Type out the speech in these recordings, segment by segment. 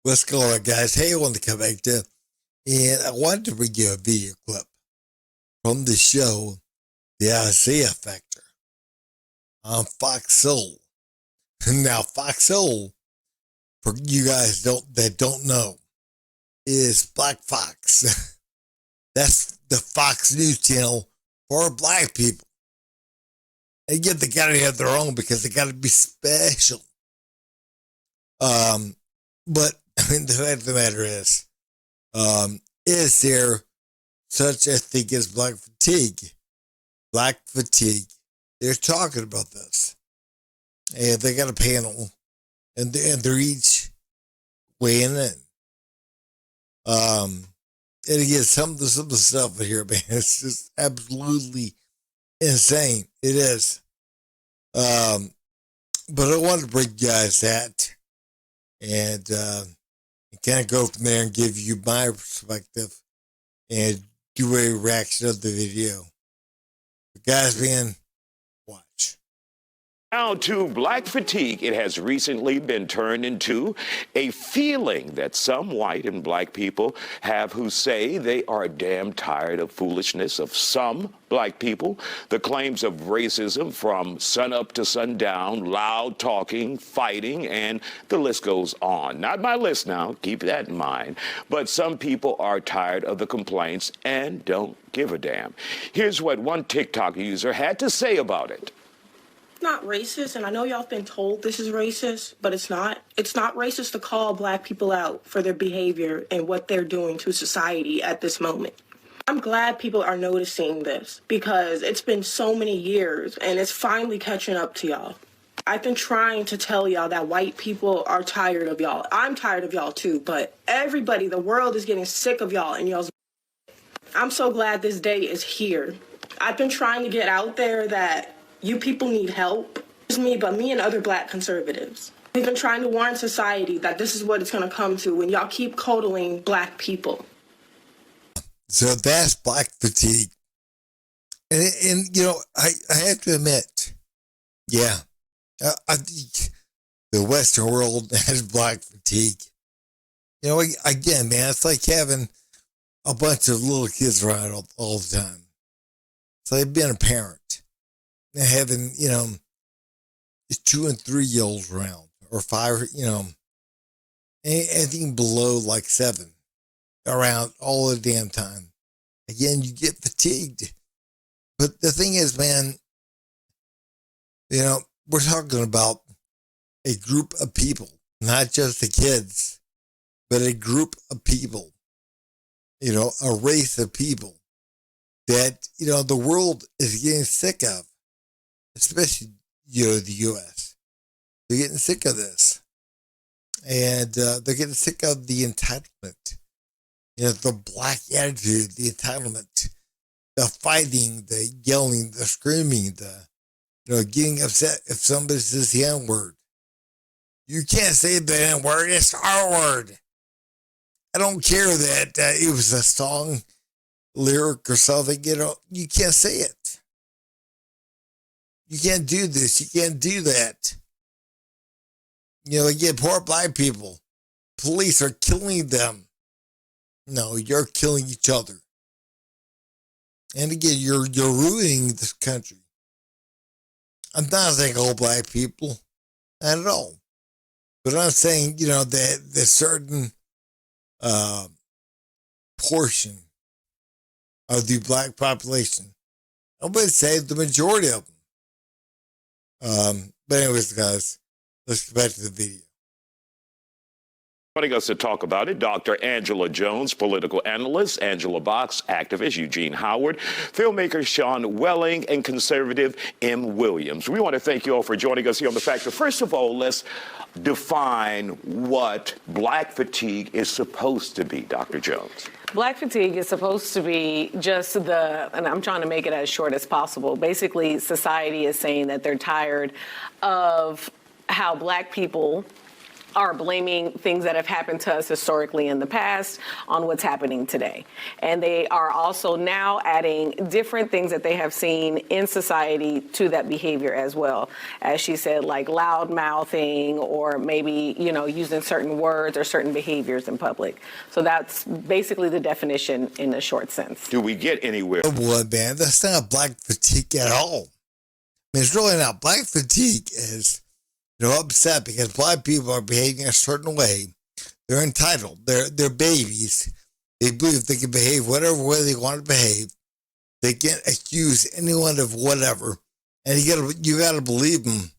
What's going on, guys? Hey, I wanted to come back to, and I wanted to bring you a video clip from the show, The Isaiah Factor, on Fox Soul. Now, Fox Soul, for you guys that don't know, is Black Fox. That's the Fox News channel for black people. And yet they gotta have their own because they gotta be special. But I mean, the fact of the matter is there such a thing as black fatigue? Black fatigue. They're talking about this, and they got a panel, and they're each weighing in. And again, some of the stuff in here, man, it's just absolutely insane. It is. But I wanted to bring you guys that, and kind of go from there and give you my perspective and do a reaction of the video. But guys, man, watch. Now to black fatigue. It has recently been turned into a feeling that some white and black people have who say they are damn tired of foolishness of some black people, the claims of racism from sunup to sundown, loud talking, fighting, and the list goes on. Not my list now, keep that in mind. But some people are tired of the complaints and don't give a damn. Here's what one TikTok user had to say about it. Not racist, and I know y'all have been told this is racist, but it's not. It's not racist to call black people out for their behavior and what they're doing to society at this moment. I'm glad people are noticing this because it's been so many years and it's finally catching up to y'all. I've been trying to tell y'all that white people are tired of y'all. I'm tired of y'all too, but everybody, the world is getting sick of y'all and y'all's. I'm so glad this day is here. I've been trying to get out there that you people need help. It's me, but me and other black conservatives. We've been trying to warn society that this is what it's going to come to when y'all keep coddling black people. So that's black fatigue. And you know, I have to admit, yeah, I think the Western world has black fatigue. You know, again, man, it's like having a bunch of little kids around all the time. It's like being a parent. Having, 2 and 3 year olds around, or 5, anything below like 7 around all the damn time. Again, you get fatigued. But the thing is, man, we're talking about a group of people, not just the kids, but a group of people, a race of people that, the world is getting sick of. Especially, the U.S. They're getting sick of this. And they're getting sick of the entitlement. The black attitude, the entitlement, the fighting, the yelling, the screaming, the, getting upset if somebody says the N-word. You can't say the N-word, it's our word. I don't care that it was a song, lyric or something, you can't say it. You can't do this. You can't do that. Again, poor black people. Police are killing them. No, you're killing each other. And again, you're ruining this country. I'm not saying all black people. Not at all. But I'm saying, that the certain portion of the black population, I would say the majority of them. But anyways, guys, let's get back to the video. Joining us to talk about it, Dr. Angela Jones, political analyst, Angela Box, activist, Eugene Howard, filmmaker Sean Welling, and conservative M. Williams. We want to thank you all for joining us here on The Factor. First of all, let's define what black fatigue is supposed to be, Dr. Jones. Black fatigue is supposed to be just and I'm trying to make it as short as possible. Basically, society is saying that they're tired of how black people are blaming things that have happened to us historically in the past on what's happening today. And they are also now adding different things that they have seen in society to that behavior as well. As she said, like loud mouthing or maybe, using certain words or certain behaviors in public. So that's basically the definition in a short sense. Do we get anywhere? Oh boy, man, that's not black fatigue at all. I mean, it's really not. Black fatigue is, upset because black people are behaving a certain way. They're entitled. They're babies. They believe they can behave whatever way they want to behave. They can't accuse anyone of whatever, and you gotta believe them.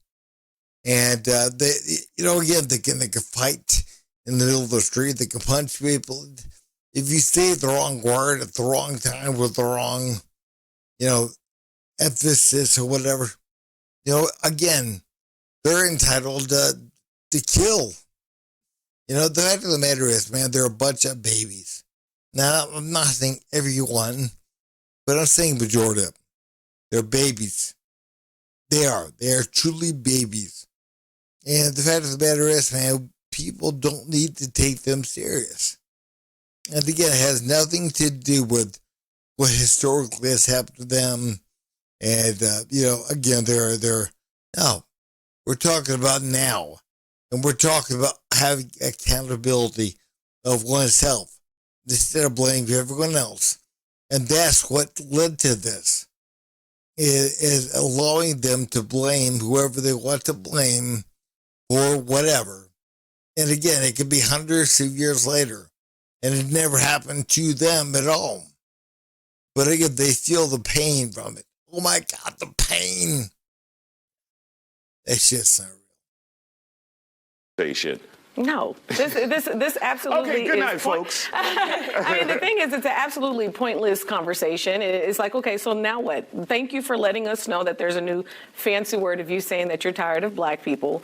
And they, again, they can fight in the middle of the street. They can punch people. If you say the wrong word at the wrong time with the wrong, emphasis or whatever, again, they're entitled to kill. The fact of the matter is, man, they're a bunch of babies. Now, I'm not saying everyone, but I'm saying majority of them. They're babies. They are truly babies. And the fact of the matter is, man, people don't need to take them serious. And again, it has nothing to do with what historically has happened to them. And, again, no, we're talking about now. And we're talking about having accountability of oneself instead of blaming everyone else. And that's what led to this, is allowing them to blame whoever they want to blame for whatever. And again, it could be hundreds of years later, and it never happened to them at all. But again, they feel the pain from it. Oh my God, the pain. It's just not Station. No, this absolutely Okay, good is night, folks. I mean, the thing is, it's an absolutely pointless conversation. It's like, okay, so now what? Thank you for letting us know that there's a new fancy word of you saying that you're tired of black people.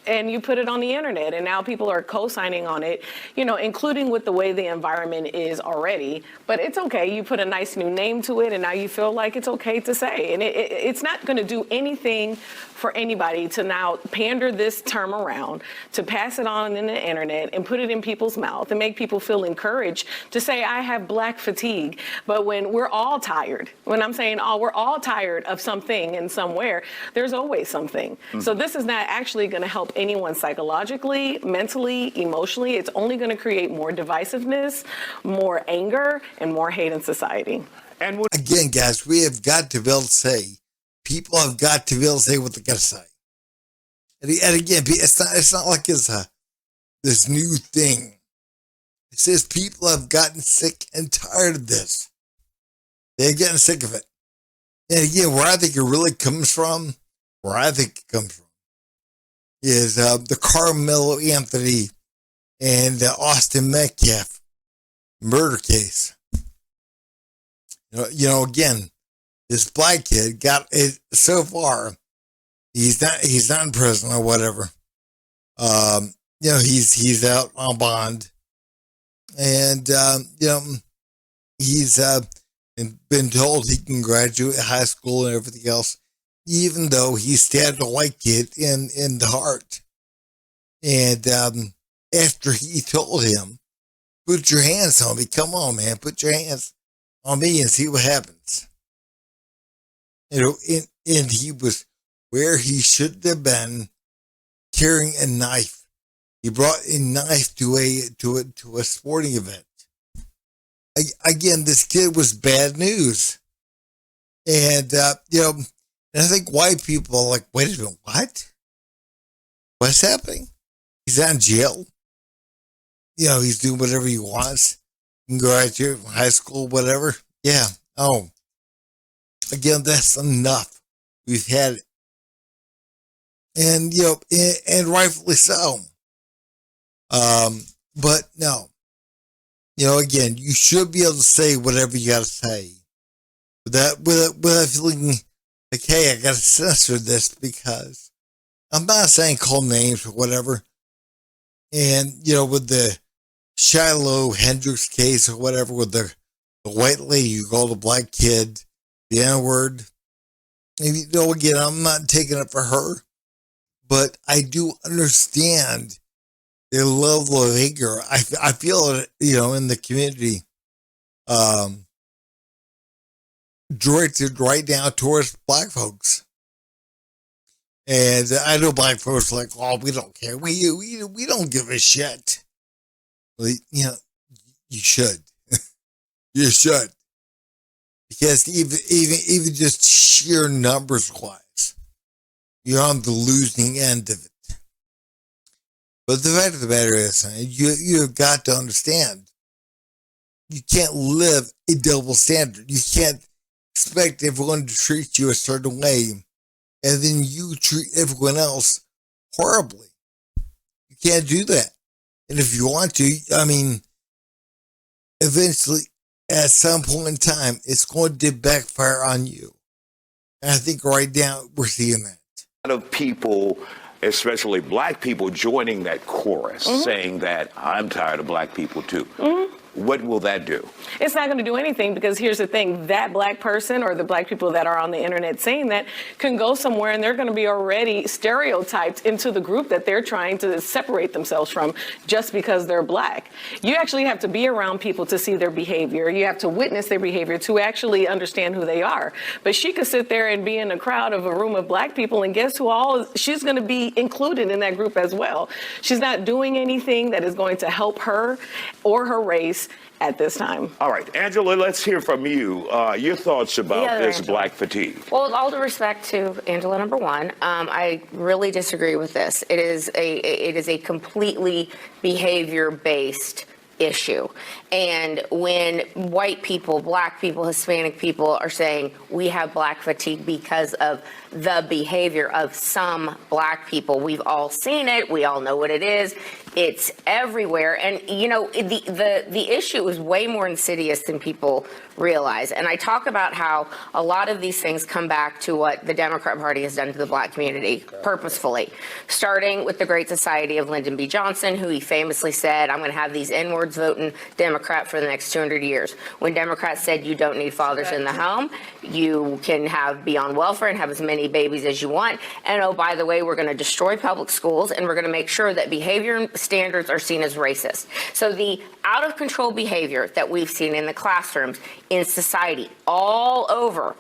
And you put it on the internet, and now people are co-signing on it, including with the way the environment is already. But it's okay. You put a nice new name to it, and now you feel like it's okay to say. And it's not going to do anything for anybody to now pander this term around, to pass it on in the internet and put it in people's mouth and make people feel encouraged to say, I have black fatigue. But when we're all tired, when I'm saying, we're all tired of something and somewhere, there's always something. So this is not actually going to help anyone psychologically, mentally, emotionally. It's only going to create more divisiveness, more anger, and more hate in society. And again, guys, we have got to be able to say, people have got to be able to say what they got to say. And again, it's not like it's this new thing. It says people have gotten sick and tired of this. They're getting sick of it. And again, where I think it really comes from, is the Carmelo Anthony and Austin Metcalf murder case. Again, this black kid got it so far. He's not in prison or whatever. He's out on bond, and he's been told he can graduate high school and everything else, even though he stabbed a white kid in the heart. And after he told him, "Put your hands on me, come on, man, put your hands on me and see what happens." And he was where he shouldn't have been, carrying a knife. He brought a knife to a sporting event. Again, this kid was bad news. And, and I think white people are like, wait a minute, what? What's happening? He's not in jail. He's doing whatever he wants. He can graduate from high school, whatever. Yeah. Oh. Again, that's enough. We've had it. And, and rightfully so. But no. Again, you should be able to say whatever you got to say without feeling like, hey, I got to censor this, because I'm not saying call names or whatever. And, with the Shiloh Hendricks case or whatever, with the white lady who called a black kid the N-word. And, again, I'm not taking it for her, but I do understand their level of anger. I feel it, in the community, directed right now towards black folks. And I know black folks are like, oh, we don't care. We don't give a shit. Well, you should. You should. Because even just sheer numbers wise, you're on the losing end of it. But the fact of the matter is, you've got to understand, you can't live a double standard. You can't expect everyone to treat you a certain way, and then you treat everyone else horribly. You can't do that. And if you want to, eventually, at some point in time, it's going to backfire on you. And I think right now we're seeing that. A lot of people, especially black people, joining that chorus, saying that I'm tired of black people too. What will that do? It's not going to do anything, because here's the thing. That black person, or the black people that are on the internet saying that, can go somewhere and they're going to be already stereotyped into the group that they're trying to separate themselves from just because they're black. You actually have to be around people to see their behavior. You have to witness their behavior to actually understand who they are. But she could sit there and be in a crowd of a room of black people, and guess who she's going to be included in that group as well. She's not doing anything that is going to help her or her race at this time. All right, Angela, let's hear from you. Your thoughts about this black fatigue. Well, with all due respect to Angela, number one, I really disagree with this. It is a completely behavior-based issue. And when white people, black people, Hispanic people are saying we have black fatigue because of the behavior of some black people, we've all seen it. We all know what it is. It's everywhere. And, the issue is way more insidious than people realize. And I talk about how a lot of these things come back to what the Democrat Party has done to the black community purposefully, starting with the Great Society of Lyndon B. Johnson, who he famously said, I'm going to have these N-words voting Democrat for the next 200 years. When Democrats said you don't need fathers in the home, you can be on welfare and have as many babies as you want. And oh, by the way, we're going to destroy public schools, and we're going to make sure that behavior standards are seen as racist. So the out of control behavior that we've seen in the classrooms, in society, all over,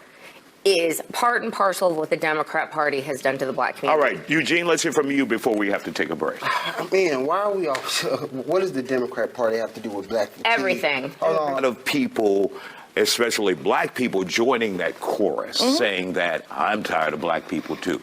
is part and parcel of what the Democrat Party has done to the black community. All right, Eugene, let's hear from you before we have to take a break. Man, why are we all... What does the Democrat Party have to do with black fatigue? Everything. A lot of people, especially black people, joining that chorus, saying that I'm tired of black people too.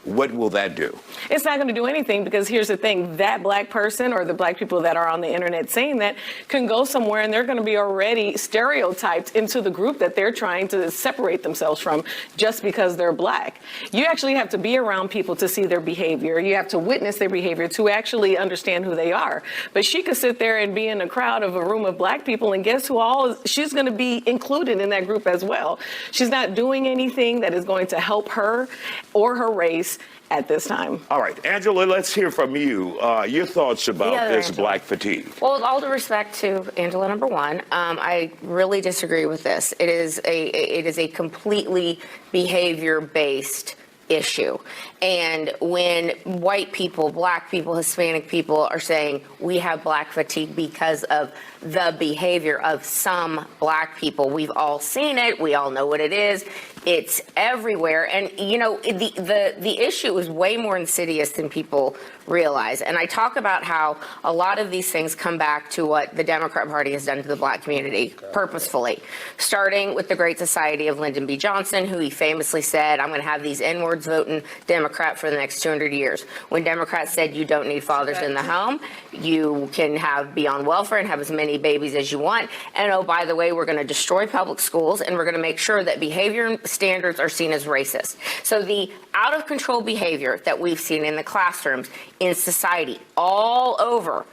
What will that do? It's not going to do anything, because here's the thing. That black person, or the black people that are on the internet saying that, can go somewhere and they're going to be already stereotyped into the group that they're trying to separate themselves from just because they're black. You actually have to be around people to see their behavior. You have to witness their behavior to actually understand who they are. But she could sit there and be in a crowd of a room of black people, and guess who she's going to be included in that group as well. She's not doing anything that is going to help her or her race at this time. All right, Angela, let's hear from you. Your thoughts about this black fatigue. Well, with all due respect to Angela, number one, I really disagree with this. It is a completely behavior-based issue. And when white people, black people, Hispanic people are saying we have black fatigue because of the behavior of some black people, we've all seen it. We all know what it is. It's everywhere. And, the issue is way more insidious than people realize. And I talk about how a lot of these things come back to what the Democrat Party has done to the black community purposefully, starting with the Great Society of Lyndon B. Johnson, who he famously said, I'm going to have these N-words voting Democrat for the next 200 years. When Democrats said you don't need fathers in the home, you can be on welfare and have as many babies as you want. And oh, by the way, we're going to destroy public schools, and we're going to make sure that behavior standards are seen as racist. So the out of control behavior that we've seen in the classrooms, in society, all over,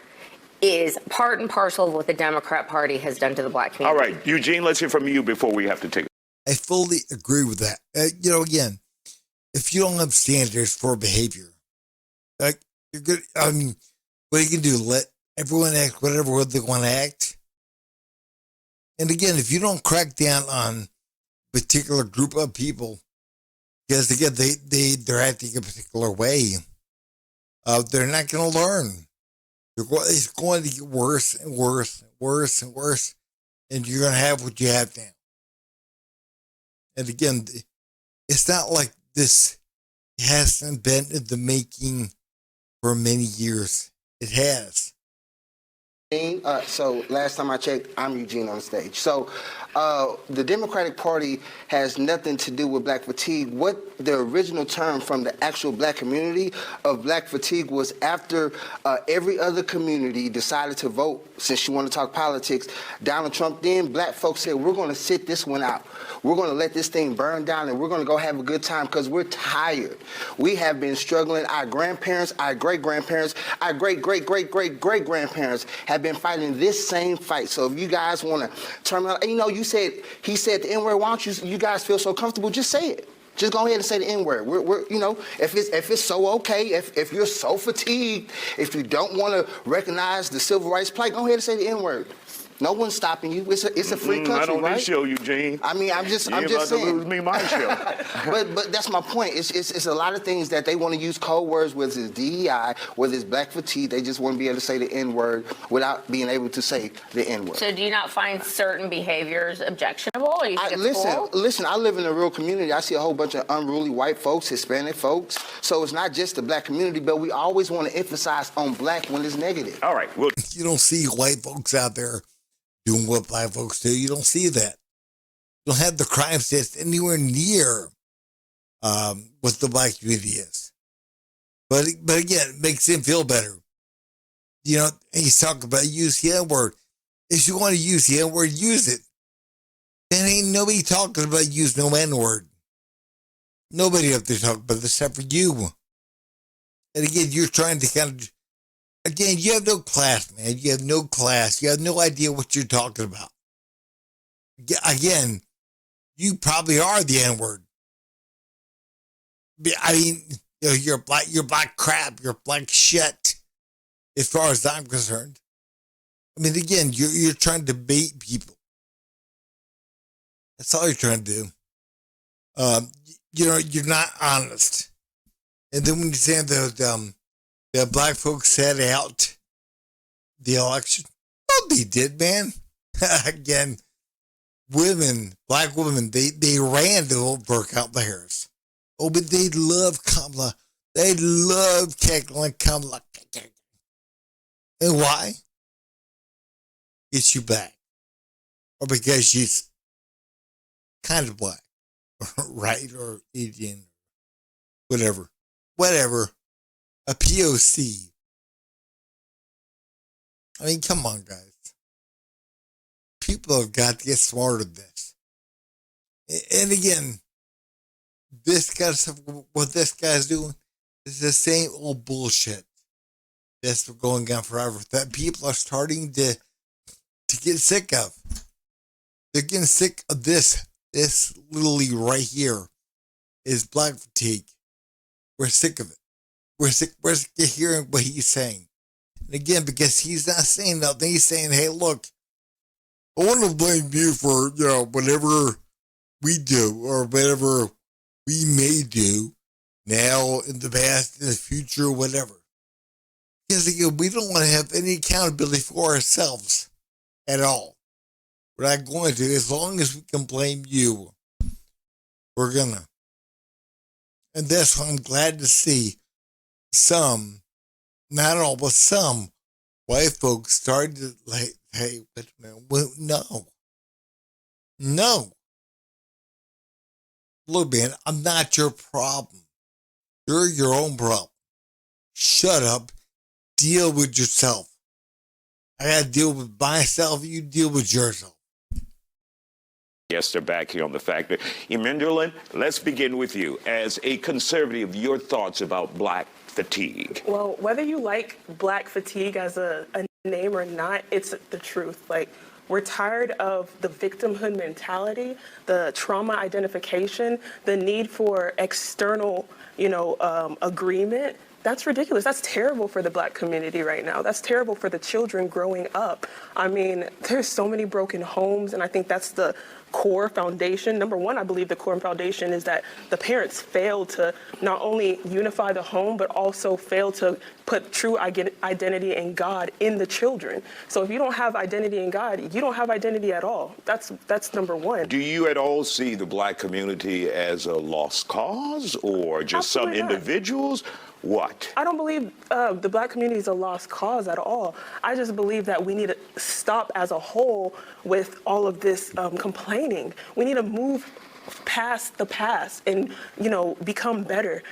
is part and parcel of what the Democrat Party has done to the black community. All right, Eugene, let's hear from you before we have to take. I fully agree with that. Again, if you don't have standards for behavior, like, you're good. What you can do, let everyone act whatever they want to act. And again, if you don't crack down on a particular group of people, because again, they're acting a particular way, they're not going to learn. It's going to get worse and worse and worse and worse, and you're going to have what you have now. And again, it's not like this hasn't been in the making for many years. It has. So last time I checked, I'm Eugene on stage. So the Democratic Party has nothing to do with black fatigue. What the original term from the actual black community of black fatigue was after every other community decided to vote, since you want to talk politics, Donald Trump, then black folks said, we're going to sit this one out. We're going to let this thing burn down and we're going to go have a good time because we're tired. We have been struggling. Our grandparents, our great-grandparents, our great-great-great-great-great-grandparents have been fighting this same fight. So if you guys want to turn around, you know, he said the N-word, why don't you guys feel so comfortable, just say it. Just go ahead and say the N-word. We're you know, if it's so okay, if you're so fatigued, if you don't want to recognize the civil rights plight, go ahead and say the N-word. No one's stopping you. It's a free country, I don't right? need show, Eugene. I mean, I'm just about saying. to lose me my show. but that's my point. It's a lot of things that they want to use code words, whether it's DEI, whether it's black fatigue. They just want to be able to say the N-word without being able to say the N-word. So do you not find certain behaviors objectionable? Or you think it's cool? Listen, I live in a real community. I see a whole bunch of unruly white folks, Hispanic folks. So it's not just the black community, but we always want to emphasize on black when it's negative. All right. Well, You don't see white folks out there doing what black folks do. You don't see that. You don't have the crime stats anywhere near what the black community is. But again, it makes him feel better. You know, he's talking about use the N-word. If you want to use the N-word, use it. Then ain't nobody talking about use no N-word. Nobody up there talking about this except for you. And again, you're trying to kind of, again, you have no class, man. You have no class. You have no idea what you're talking about. Again, you probably are the N-word. I mean, you know, you're black crap. You're black shit, as far as I'm concerned. I mean, again, you're trying to bait people. That's all you're trying to do. You know, you're not honest. And then when you say that black folks sat out the election, well, they did, man. Again, black women, they ran to vote for Kamala Harris. Oh, but they love Kamala. They love cackling Kamala. And why? It's you back. Or because she's kind of black. Right? Or Indian. Whatever. A POC. I mean, come on, guys. People have got to get smarter than this. And again, this kind of stuff, what this guy's doing is the same old bullshit that's been going on forever that people are starting to get sick of. They're getting sick of this. This literally right here is black fatigue. We're sick of it. We're sick of hearing what he's saying. And again, because he's not saying nothing, he's saying, hey, look, I want to blame you for, you know, whatever we do or whatever we may do now, in the past, in the future, whatever. Because again, we don't want to have any accountability for ourselves at all. We're not going to. As long as we can blame you, we're gonna. And that's why I'm glad to see some, not all, but some white folks started to like, hey, wait a minute, well, no. Look, man, I'm not your problem. You're your own problem. Shut up. Deal with yourself. I got to deal with myself. You deal with yourself. Yes, they're back here on the factor. Eugene, let's begin with you. As a conservative, your thoughts about black fatigue. Well, whether you like black fatigue as a name or not, it's the truth. Like, we're tired of the victimhood mentality, the trauma identification, the need for external agreement. That's ridiculous. That's terrible for the Black community right now. That's terrible for the children growing up. I mean, there's so many broken homes, and I think that's the core foundation. Number one, I believe the core foundation is that the parents failed to not only unify the home, but also failed to put true identity in God in the children. So if you don't have identity in God, you don't have identity at all. That's number one. Do you at all see the Black community as a lost cause, or just Absolutely some not. individuals? What? I don't believe the Black community is a lost cause at all. I just believe that we need to stop as a whole with all of this complaining. We need to move past the past and, become better.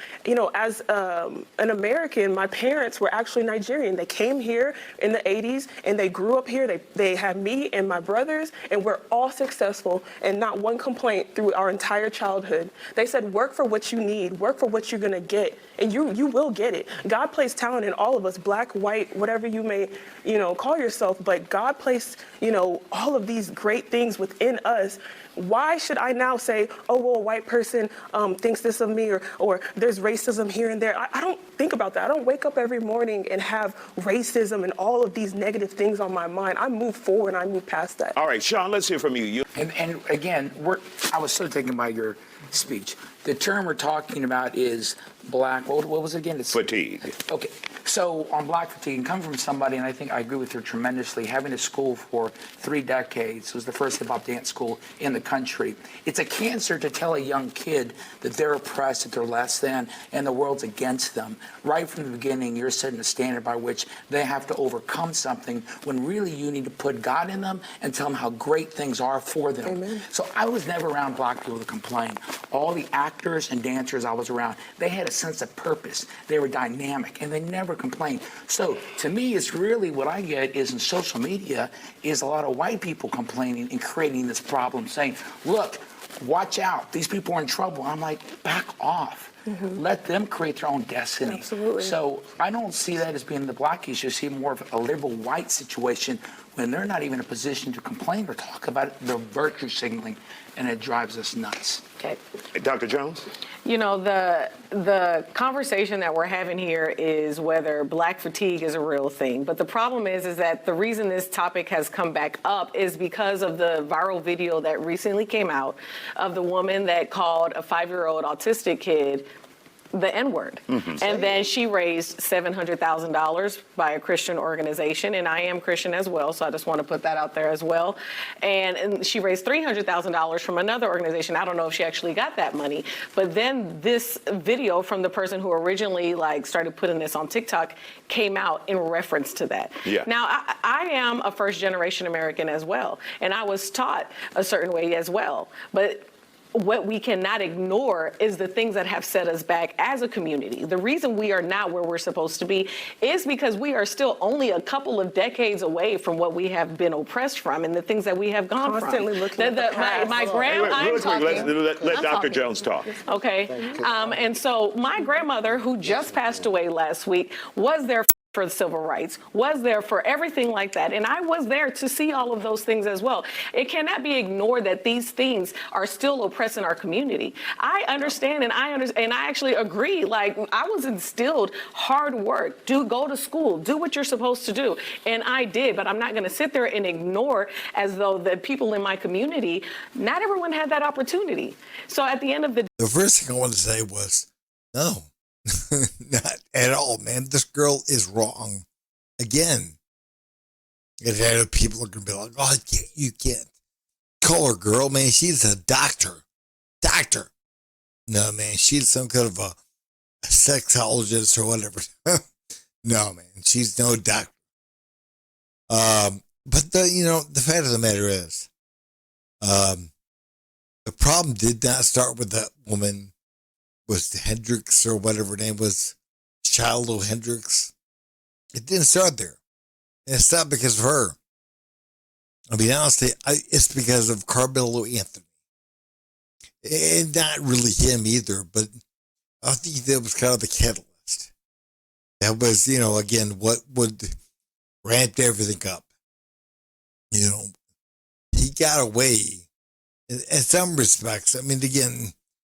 As an American, my parents were actually Nigerian. They came here in the 80s and they grew up here. They had me and my brothers, and we're all successful and not one complaint through our entire childhood. They said, work for what you need, work for what you're gonna get, and you will get it. God placed talent in all of us, Black, white, whatever you may, call yourself, but God placed, all of these great things within us. Why should I now say, oh, well, a white person thinks this of me, or there's racism here and there? I don't think about that. I don't wake up every morning and have racism and all of these negative things on my mind. I move forward and I move past that. All right, Sean, let's hear from you. And again, I was so taken by your speech. The term we're talking about is Black, what was it again? It's Fatigue. Okay, so on Black fatigue, and come from somebody, and I think I agree with her tremendously, having a school for 3 decades, it was the first hip-hop dance school in the country. It's a cancer to tell a young kid that they're oppressed, that they're less than, and the world's against them. Right from the beginning, you're setting a standard by which they have to overcome something, when really you need to put God in them and tell them how great things are for them. Amen. So I was never around Black people to complain. All the actors and dancers I was around, they had a sense of purpose. They were dynamic, and they never complained. So to me, it's really what I get is in social media is a lot of white people complaining and creating this problem, saying, look, watch out, these people are in trouble. I'm like, back off. Mm-hmm. Let them create their own destiny. Absolutely. So I don't see that as being the Black issue. I see more of a liberal white situation when they're not even in a position to complain or talk about it. They're virtue signaling, and it drives us nuts. Okay. Dr. Jones? The conversation that we're having here is whether Black fatigue is a real thing. But the problem is that the reason this topic has come back up is because of the viral video that recently came out of the woman that called a 5-year-old autistic kid the N-word. Mm-hmm. And then she raised $700,000 by a Christian organization, and I am Christian as well, so I just want to put that out there as well. And she raised $300,000 from another organization. I don't know if she actually got that money, but then this video from the person who originally started putting this on TikTok came out in reference to that. Yeah. Now, I am a first-generation American as well, and I was taught a certain way as well, but what we cannot ignore is the things that have set us back as a community. The reason we are not where we're supposed to be is because we are still only a couple of decades away from what we have been oppressed from and the things that we have gone Constantly from. looking at the past. My grandma, Really quick, let Dr. Jones talk. Okay, and so my grandmother, who just passed away last week, was there for the civil rights, was there for everything like that. And I was there to see all of those things as well. It cannot be ignored that these things are still oppressing our community. I understand, and I actually agree. I was instilled hard work, go to school, do what you're supposed to do. And I did, but I'm not going to sit there and ignore as though the people in my community, not everyone had that opportunity. So at the end of the first thing I want to say was, no. Not at all, man. This girl is wrong. Again. And people are going to be like, oh, you can't call her girl, man. She's a doctor. Doctor. No, man. She's some kind of a sexologist or whatever. No, man. She's no doctor. But the fact of the matter is, the problem did not start with that woman. Was Hendricks or whatever her name was, Shiloh Hendricks. It didn't start there. And it's not because of her. I mean, honestly, it's because of Carmelo Anthony. And not really him either, but I think that was kind of the catalyst. That was, again, what would ramp everything up. He got away in some respects. I mean, again,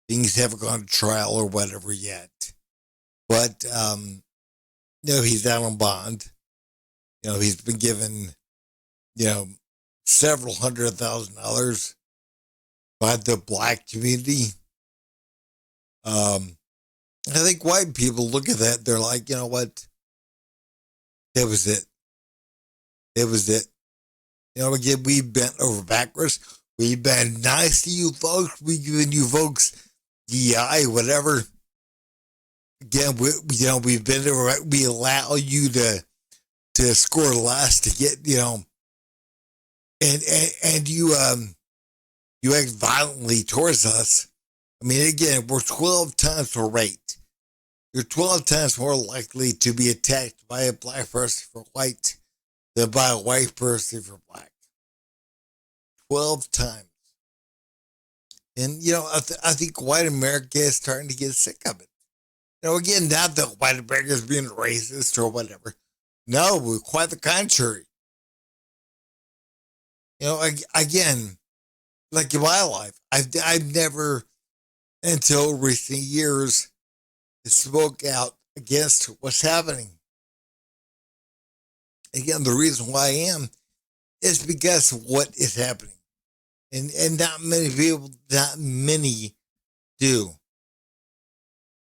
things haven't gone to trial or whatever yet. But, he's out on bond. He's been given, several $100,000 by the black community. I think white people look at that, they're like, you know what? That was it. It was it. Again, we bent over backwards. We've been nice to you folks. We've given you folks DI, whatever. Again, we've been over. We allow you to score less to get, and you act violently towards us. I mean, again, we're 12 times the rate. You're 12 times more likely to be attacked by a black person for white than by a white person for black. 12 times. And, I think white America is starting to get sick of it. Again, not that white America is being racist or whatever. No, quite the contrary. Again, like in my life, I've never, until recent years, spoke out against what's happening. Again, the reason why I am is because of what is happening. And not many people, not many do.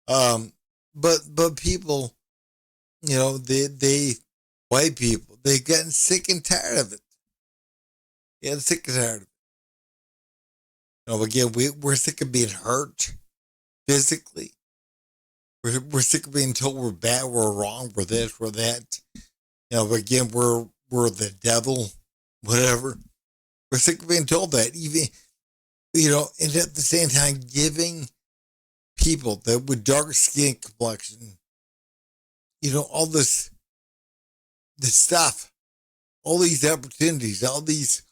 But people, they white people, they've gotten sick and tired of it. Yeah, sick and tired of it. Again, we're sick of being hurt physically. We're sick of being told we're bad, we're wrong, we're this, we're that. Again, we're the devil, whatever. We're sick of being told that. Even, and at the same time, giving people that with dark skin complexion, all this stuff, all these opportunities, all these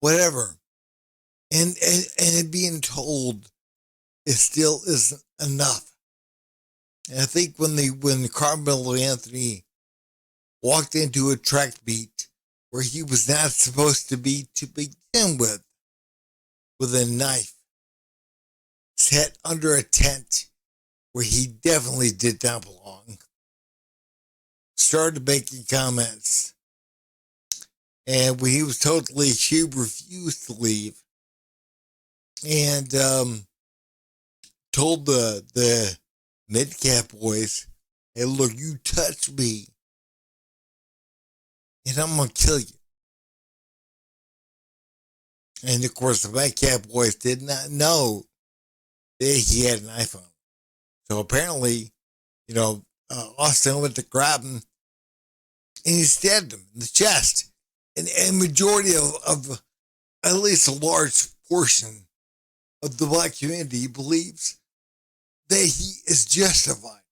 whatever, and it being told it still isn't enough. And I think when Carmelo Anthony walked into a track meet where he was not supposed to be to begin with a knife, set under a tent where he definitely did not belong, started making comments. And when he was told to leave, she refused to leave. And told the mid-cap boys, hey, look, you touch me, and I'm going to kill you. And, of course, the mid-cap boys did not know that he had an iPhone. So apparently, Austin went to grab him, and he stabbed him in the chest. And majority of at least a large portion of the black community believes that he is justified.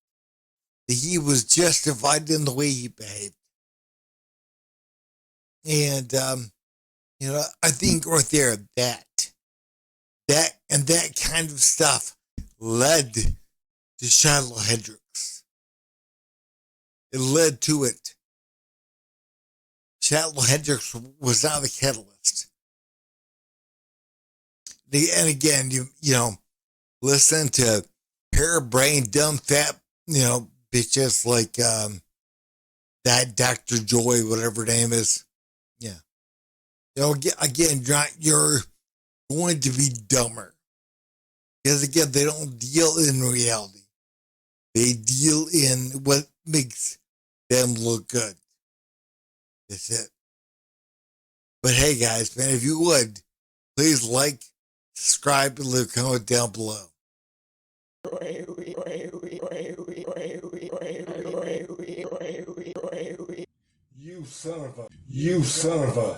That he was justified in the way he behaved. And, I think right there, that kind of stuff led to Shiloh Hendricks. It led to it. Shiloh Hendricks was not the catalyst. And again, listen to harebrained, dumb, fat, bitches like that Dr. Joy, whatever her name is. Yeah. Again, you're going to be dumber. Because again, they don't deal in reality. They deal in what makes them look good. That's it. But hey guys, man, if you would, please like, subscribe, and leave a comment down below. You son of a